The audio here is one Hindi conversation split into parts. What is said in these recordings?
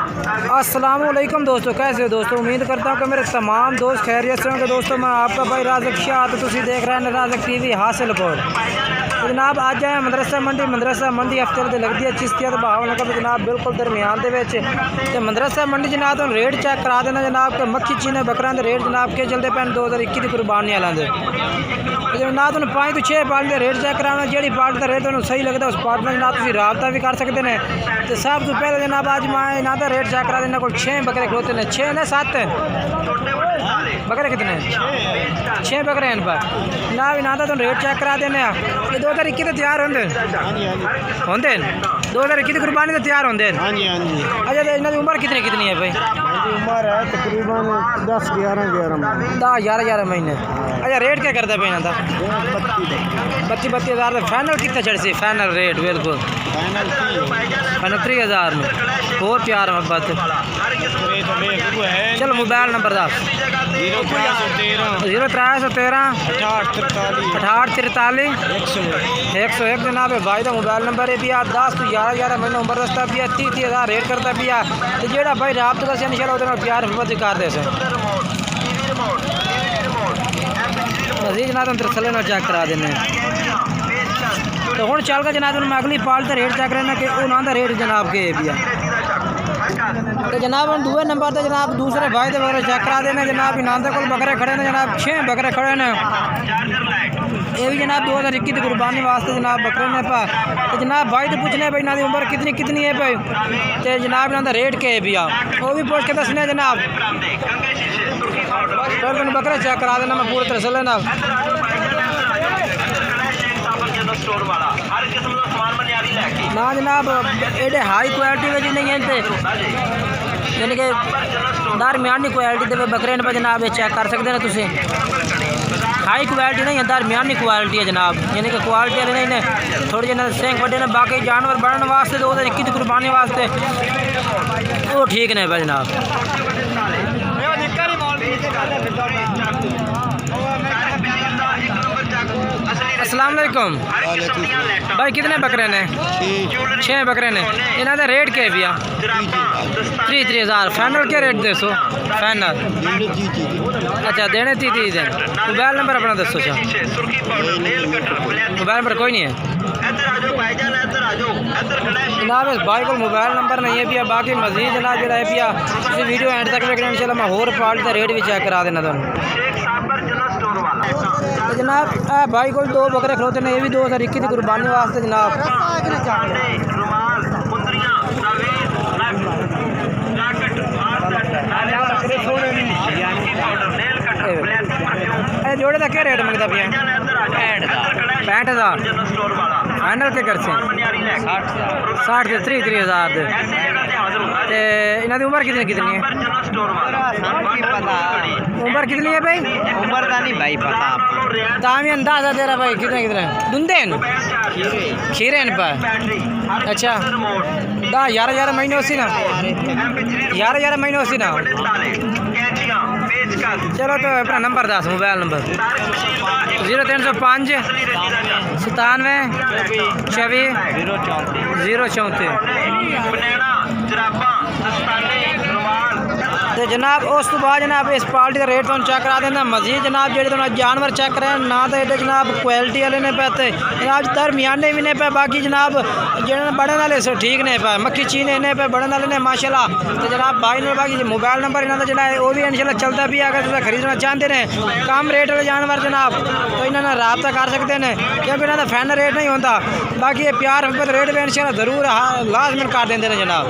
अस्सलाम वालेकुम दोस्तों, कैसे हो दोस्तों। उम्मीद करता हूँ कि मेरे तमाम दोस्त खैरियत से होंगे। दोस्तों मैं आपका भाई राज़क शाह, तो तुम देख रहे हैं राज़क टीवी हासिलपुर। तो जनाब आज आए मदरसा मंडी हफ्ते तो लगती है चिश्तिया तो भावनगर तो जनाब बिल्कुल दरमियान तो मदरसा मंडी जनाब तो रेट चेक करा देना जनाब के मक्खी चीने बकरा के रेट जनाब के चलते पैन 2021 की कुर्बानी आते जनाब तुम 5 तो 6 पार्टी का रेट चेक कराना, जी पार्टी का रेट तुम्हें सही लगता उस पार्टी में जनाब तुम रबता भी कर सकते हैं। तो सब तो पहले जनाब आज मैं इन्हों का रेट चेक करा देना को 6 बकरे खलोते हैं, 6 ने 7 बकरे कितने 6 बकरे हैं पर जनाब इन्हों का तुम रेट चेक करा देने। ये 2021 तो तैयार होंगे 2021 की कुर्बानी तो तैयार होंगे। अच्छा तो इन्हों की उम्र कितनी कितनी है भाई। उम्र है तकरीबन 10-11 महीने। अच्छा रेट क्या करता है भाई इन्हों 32 हज़ार फाइनल कितना चढ़ सी फाइनल रेट बिल्कुल फाइनल 3000 में और प्यार मोहब्बत। चलो मोबाइल नंबर दस 0313 6843 101 जनाब भाई का मोबाइल नंबर है भी 10 तो 11 महीने उम्र दसता भी 30 हज़ार रेट करता भी तो जोड़ा भाई रात का इंशाल्लाह प्यार मोहब्बत कर दे मजीद जनाब हम तसले ना चेक करा देने। तो हूँ चल के जनाब मैं अगली पार्ट का रेट चेक करना कि उन्होंने रेट जनाब के भी तो जनाब हम दूसरे नंबर पर जनाब दूसरे भाई के बकरे चेक करा देने। जनाब इन्होंने को बकरे खड़े ने जनाब 6 बकरे खड़े ने, ये भी जनाब 2021 की कुर्बानी वास्ते जनाब बकरे ने पा। तो जनाब भाई तो पूछने भाई इन्होंने उम्र कितनी कितनी है भाई, तो जनाब इन्होंने रेट के भी वो भी पूछ के दसने जनाब। फिर तुम बकरे चेक करा देना मैं पूरे तरह से लेना। ना जनाब एडे हाई क्वालिटी में नहीं है यानी कि दरमियानी क्वालिटी के बकरे पर जनाब ये चेक कर सकते हैं तुम। हाई क्वालिटी नहीं है, दरमियानी क्वालिटी है जनाब, यानी कि क्वालिटी वाले नहीं ने थोड़े जन सेंग बड़े ने बाकी जानवर बढ़ने वास्ते 2021 की कुर्बानी वास्ते वो ठीक ने भाई जनाब। अस्सलाम वालेकुम भाई, कितने बकरे ने 6 बकरे ने, इन्हों का रेट क्या है भैया 30 हज़ार फाइनल क्या रेट दे सो फाइनल। अच्छा देने 30 दिन। मोबाइल नंबर अपना दसो। मोबाइल नंबर कोई नहीं है जनाब, इस भाई को मोबाइल नंबर नहीं है भैया। बाकी मजीद जनाब जो है भैया इस वीडियो एंड तक देखना इंशाल्लाह मैं होर पार्ट का रेट भी चेक करा देना तुम। तो जनाब भाई को 2 बकरे खलोते हैं, ये भी 2021 की कुर्बानी वास्ते जनाब। जोड़े का क्या रेट मंगता भैया 65,000 फाइनल के कर 60 के 30 हज़ार दे। इन्हों की उम्र कितनी कितनी है उम्र कितनी है भाई उम्र का नहीं भाई पता दाम ही अंदाजा दे रहा भाई कितने कितने दुंदे खीरे पर। अच्छा 11 महीने होसी ना 11 महीने होसी ना। चलो तो अपना नंबर दस मोबाइल नंबर 0305 97 26 034। तो जनाब उस तो बाद जनाब इस पार्टी का रेट तुम चेक करा देना। मजीद जनाब जो जानवर चेक करें ना तो एडे जनाब क्वालिटी वाले ने पे जनाब दरमियाने भी ने पे, बाकी जनाब जो बड़े वाले सो ठीक ने पे, मक्खी चीने ने पे बड़े वाले ने माशाल्लाह। तो जनाब भाई ने बाकी मोबाइल नंबर इन्होंने जो है वो भी इंशाल्लाह चलता भी अगर तुम खरीदना चाहते हैं कम रेट वाले जानवर जनाब तो इन्होंने रबता कर सकते हैं क्योंकि इन्होंने फाइनल रेट नहीं होता। बाकी ये प्यार मोहब्बत रेट में इंशाल्लाह ज़रूर लाजमन कर देंगे जनाब।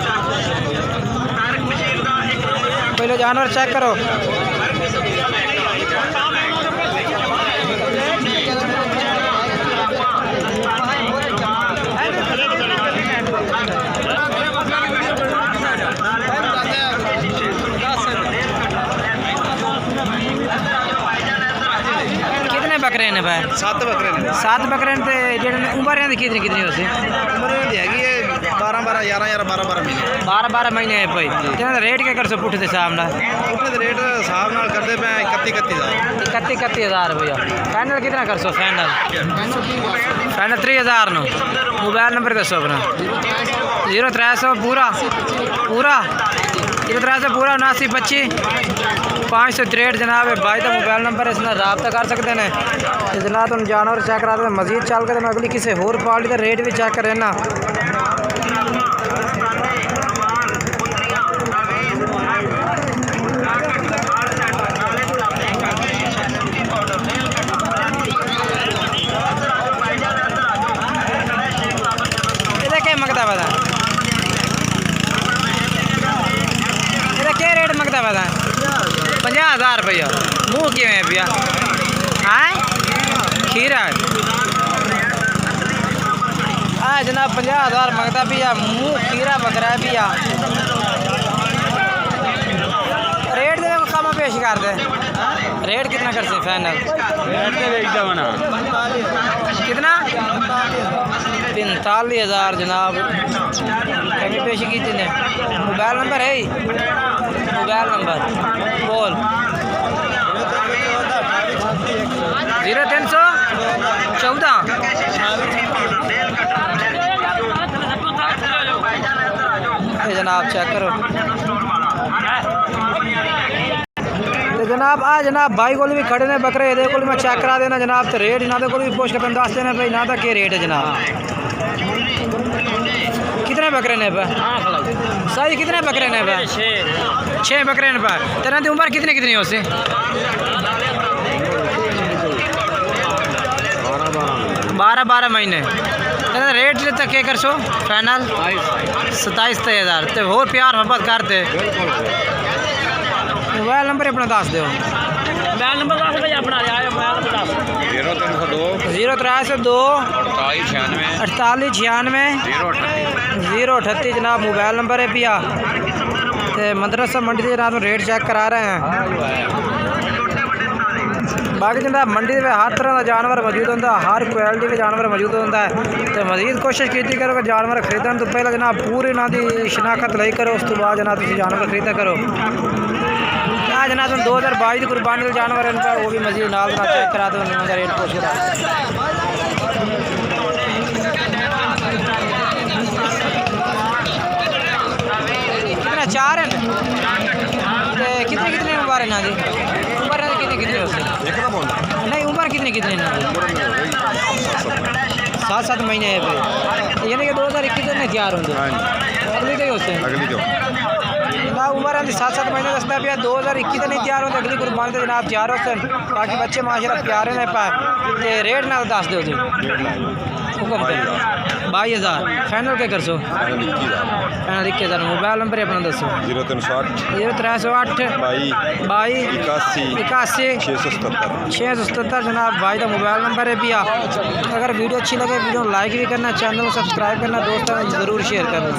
पहले जानवर चेक करो। कितने बकरे ने भाई 7 बकरे ने 7 बकरे ने जो उम्र कितनी कितनी होती उम्र हैगी 12 महीने 12 महीने है भाई। रेट क्या कर सो पुट्ठे हिसाब न पुट्ठे रेट हिसाब न करते पे 31 हज़ार भैया। फाइनल कितना कर सो फाइनल 30,000 नो। मोबाइल नंबर दसो अपना 0300 पूरा इस तरह से पूरा 7925 जनाब है भाई का मोबाइल नंबर है, इसमें रब्ता कर सकते हैं। जनाब तुम जानवर चेक करा दें मजीद चल कर मैं अगली किसी होर पार्टी का रेट भी चेक करें ना। मंगता पता ये क्या रेट मंगता पता 50,000 रुपया। मुँह क्यों है भैया हाँ खीरा जनाब 50,000 मंगता भैया, मुँह खीरा बकरा है भैया। रेट दे कम पेश कर दे, रेट कितना कर सकते फाइनल? कितना 45,000 जनाब कमी पेश की थी ने। मोबाइल नंबर है मोबाइल नंबर बोल 0314 जनाब चेक करो। तो जनाब जनाब भाई को भी खड़े ने बकरे ये को मैं चेक करा देना जनाब। तो रेट इन्होंने को भी पूछ के दस देना भाई ना क्या रेट है जनाब। कितने बकरे ने पे सही कितने बकरे ने पे? 6 बकरे ने पे। तेरा की उम्र कितनी कितनी हो से? 12 महीने। तेरा रेट लेते क्या कर सो फाइनल 27,000 तो और प्यार मोहब्बत करते। मोबाइल नंबर अपना दस दो। मोबाइल नंबर दस भाई अपना 0302 4896 038 जनाब मोबाइल नंबर है भैया। तो मदरसा मंडी के जनाब रेट चेक करा रहे हैं। बाकी जनाब मंडी में हर तरह का जानवर मौजूद होता है, हर क्वालिटी के जानवर मौजूद होता है। तो मजीद कोशिश की करो कि जानवर खरीदने तो पहले जनाब पूरी ना की शिनाख्त ली करो, उस तो बाद जनाब तुम जानवर खरीदा करो। क्या जनाब तुम 2022 की कुर्बानी के जानवर है वो भी मजीद नाल चेक करा दो उनका रेट पूछ रहा। कितना 4 है कितने कितने उम्र है ना जी? उम्र कितने कितने नहीं उम्र कितने कितने ना 7 महीने है यानी कि 2021 में तैयार होंगे अगली कहीं होते हैं ना उम्र है 7 महीने दसता भैया 2021 नहीं तैयार होते अगली कुर्बानी तो जनाब तैयार होते हैं। बाकी बच्चे माशाल्लाह प्यारे ने पाए तो रेट ना दस दो जी 22,000 फाइनल क्या कर सो? फाइनल 21,000। मोबाइल नंबर अपना दसो 0308 22 81 677 जनाब भाई का मोबाइल नंबर है भैया। अगर वीडियो अच्छी लगे वीडियो लाइक भी करना, चैनल को सब्सक्राइब करना, दोस्तों ज़रूर शेयर करना।